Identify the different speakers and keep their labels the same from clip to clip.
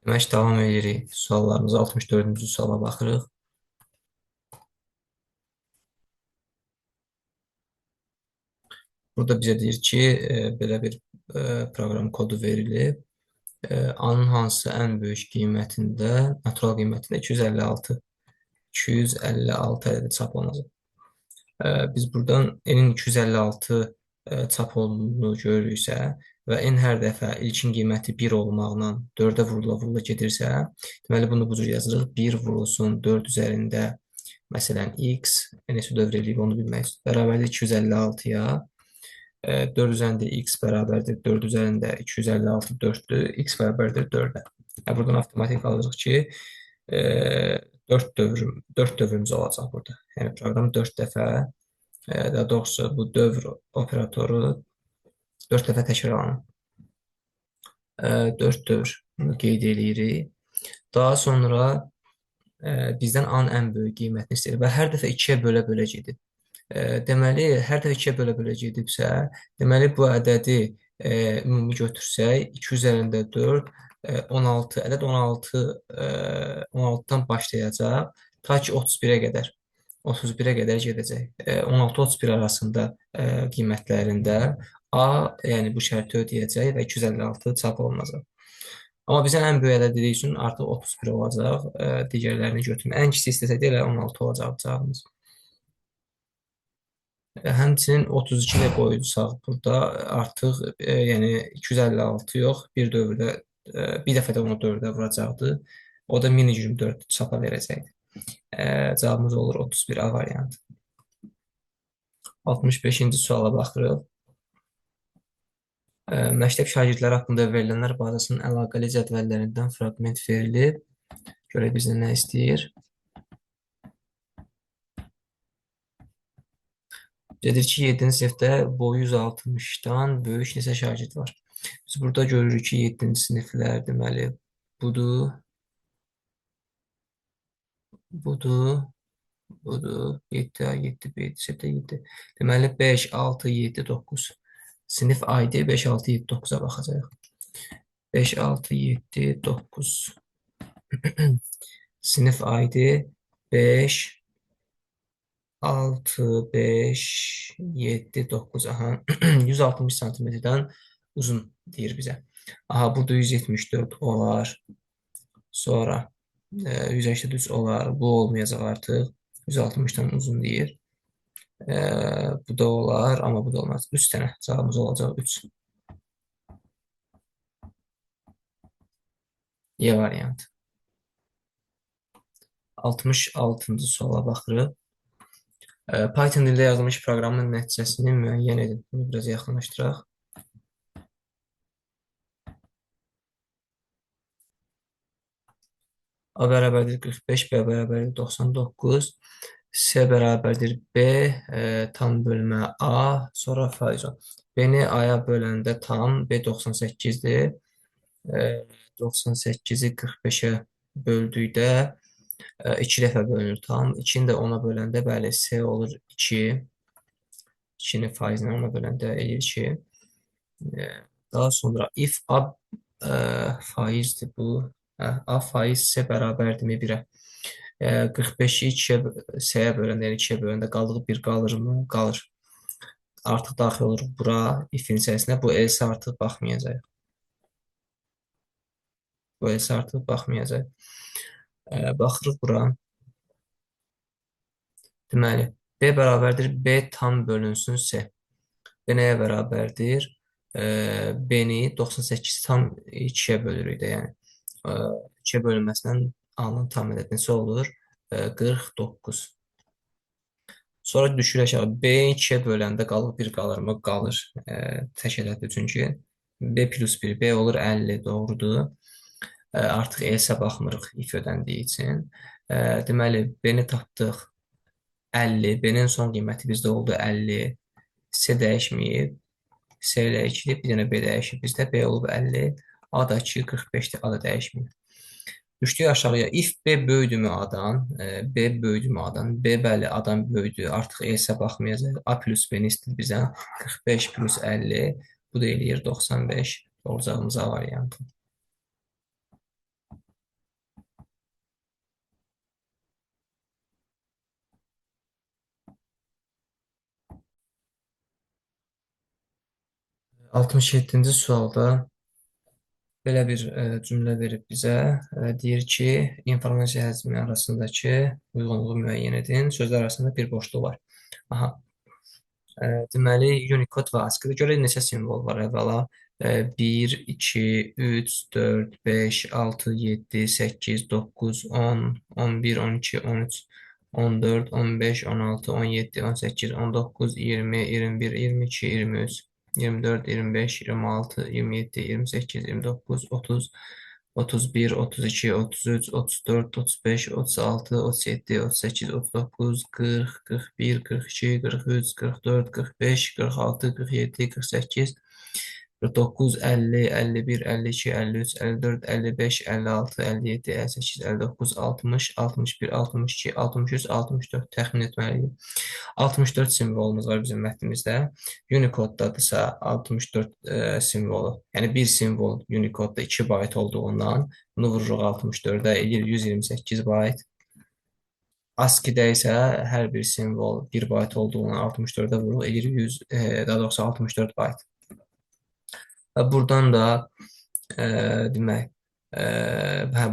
Speaker 1: Demək, davam edirik. Suallarımıza 64-cü suala baxırıq. Burada bizə deyir ki, belə bir proqram kodu verilib. A-nın hansı ən böyük qiymətində, natural qiymətində 256 ədədi çap olunacaq. Biz buradan n-in 256 çap olunduğunu görürüksə və n hər dəfə ilkin qiyməti 1 olmaqla 4-ə vurula-vurula gedirsə, deməli bunu bu cür yazırıq. 1 vurulsun 4 üzərində, məsələn, x, neçə dövr eləyib onu bilmək üçün. Bərabərdir 256-ya. 4 üzərində x bərabərdir 4 üzərində 256 4-dür. X bərabərdir 4-ə. Buradan avtomatik alırıq ki, 4 dövrümüz olacaq burada. Yəni proqram 4 dəfə, daha doğrusu bu dövr operatoru 4 dəfə təkrarlanır. 4 dövr bunu qeyd edirik. Daha sonra bizdən A-nın ən böyük qiymətini istəyir və hər dəfə 2-yə bölə-bölə gedir. Deməli, hər dəfə 2-yə bölə-bölə gedibsə, deməli bu ədədi ümumi götürsək, 2 üzərində 4, 16 ədəd 16-dan başlayacaq ta ki 31-ə qədər. 31-ə qədər gedəcək. 16-31 arasında qiymətlərində A, yəni bu şərti ödəyəcək və 256 çap olunacaq. Amma bizə ən böyük ədəd dediyi üçün artıq 31 olacaq. Digərlərini götürün. Ən kiçik istəsək də elə 16 olacaq cavabımız. Həmçinin 32 də qoyursaq burada artıq yəni 256 yox, bir dövrdə bir dəfə də onu 4-ə vuracaqdı. O da mini 24 çapa verəcəkdir. Cavabımız olur 31 A variantı. 65-ci suala baxırıq. Məktəb şagirdləri haqqında verilənlər bazasının əlaqəli cədvəllərindən fraqment verilib. Görək bizdən nə istəyir? Dedir ki, 7-ci sinifdə boyu 160-dan böyük neçə şagird var? Biz burada görürük ki, 7-ci siniflər deməli budur, budur, budur, 7A, 7B, 7. Deməli 5, 6, 7, 9. Sinif ID 5, 6, 7, 9-a baxacaq. 5, 6, 7, 9. Sinif ID 5, 6, 5, 7, 9. Aha, 160 santimetrdən uzun deyir bizə. Aha, burada 174 olar. Sonra 183 olar. Bu olmayacaq artıq. 160-dan uzun deyir. Bu da olar, amma bu da olmaz. 3 dənə cavabımız olacaq. 3. Y variantı. 66-cı suala baxırıq. Python dildə yazılmış proqramın nəticəsini müəyyən edin. Bunu biraz yaxınlaşdıraq. A bərabərdir 45, B bərabərdir 99, C bərabərdir B, tam bölmə A, sonra faiz 10. B-ni A-ya böləndə tam, B 98-dir. 98-i 45-ə böldükdə 2 dəfə bölünür tam. 2-ni də 10-a böləndə, bəli, C olur 2. 2-ni faizlə 10-a böləndə eləyir 2. Daha sonra if A faizdir bu. A faiz C bərabərdirmi 1-ə? 45-i 2-yə C-yə böləndə, yəni 2-yə böləndə qaldığı 1 qalırmı? Qalır. Artıq daxil olur bura if-in içərisinə. Bu else artıq baxmayacaq. Bu else artıq baxmayacaq. Baxırıq bura. Deməli, B bərabərdir B tam bölünsün C. B nəyə bərabərdir? B-ni 98 tam 2-yə bölürük də, yəni. 2-yə bölünməsindən A-nın tam ədədi neçə olur? 49. Sonra düşür aşağı. B-yi 2-yə böləndə qalır 1 qalırmı? Qalır. Tək ədəddir çünki. B plus 1, B olur 50, doğrudur. Artıq else baxmırıq if ödəndiyi üçün. Deməli, B-ni tapdıq 50, B-nin son qiyməti bizdə oldu 50. C dəyişməyib. C ilə 2, bir dənə B dəyişib bizdə. B olub 50. A da 2, 45-dir. A da dəyişməyib. Düşdük aşağıya. If B böyüdümü A-dan? B böyüdümü A-dan? B bəli A-dan böyüdü. Artıq else baxmayacaq. A plus B-ni istəyir bizə. 45 plus 50. Bu da eləyir 95. Olacağımız A variantı. 67-ci sualda belə bir cümlə verib bizə. Deyir ki, informasiya həcmi arasındakı uyğunluğu müəyyən edin. Sözlər arasında bir boşluq var. Aha, deməli, Unicode və ASCII-də görə neçə simvol var əvvəla? 1, 2, 3, 4, 5, 6, 7, 8, 9, 10, 11, 12, 13, 14, 15, 16, 17, 18, 19, 20, 21, 22, 23, 24, 25, 26, 27, 28, 29, 30, 31, 32, 33, 34, 35, 36, 37, 38, 39, 40, 41, 42, 43, 44, 45, 46, 47, 48, 49, 50, 51, 52, 53, 54, 55, 56, 57, 58, 59, 60, 61, 62, 63, 64 təxmin etməliyik. 64 simvolumuz var bizim mətnimizdə. Unicode-dadırsa 64 simvolu. Yəni bir simvol Unicode-da 2 bayt olduğundan bunu vururuq 64-ə, eləyir 128 bayt. ASCII-də isə hər bir simvol 1 bayt olduğundan 64-ə vururuq, eləyir 100, daha doğrusu 64 bayt. Və buradan da demək,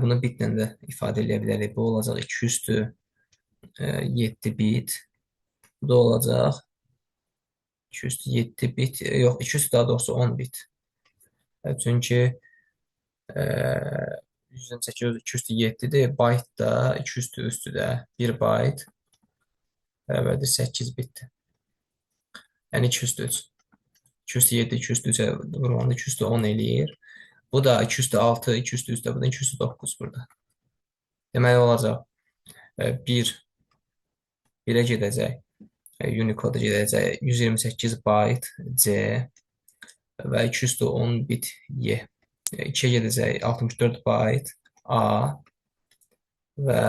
Speaker 1: bunu bitlə də ifadə edə bilərik. Bu olacaq 2 üstü 7 bit. Bu da olacaq 2 üstü 7 bit, yox 2 üstü daha doğrusu 10 bit. Çünki 128 2 üstü 7-dir. Byte da 2 üstü üstüdə 1 byte bərabərdir 8 bitdir. Yəni 2 üstü 3. 2 üstü 7, 2 üstü 3-ə vurulanda 2 üstü 10 eləyir. Bu da 2 üstü 6, 2 üstü üstə, bu da 2 üstü 9 burada. Deməli olacaq 1, 1-ə gedəcək. Unicode gedəcək 128 byte C və 2 üstü 10 bit Y. 2-yə gedəcək 64 byte A və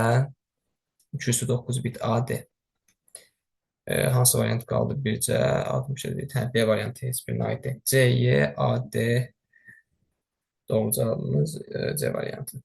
Speaker 1: 2 üstü 9 bit AD. Hansı variant qaldı? Bircə 64 bit. B variantı heç birinə aid deyil. C, Y, A, D doğru cavabımız C variantı.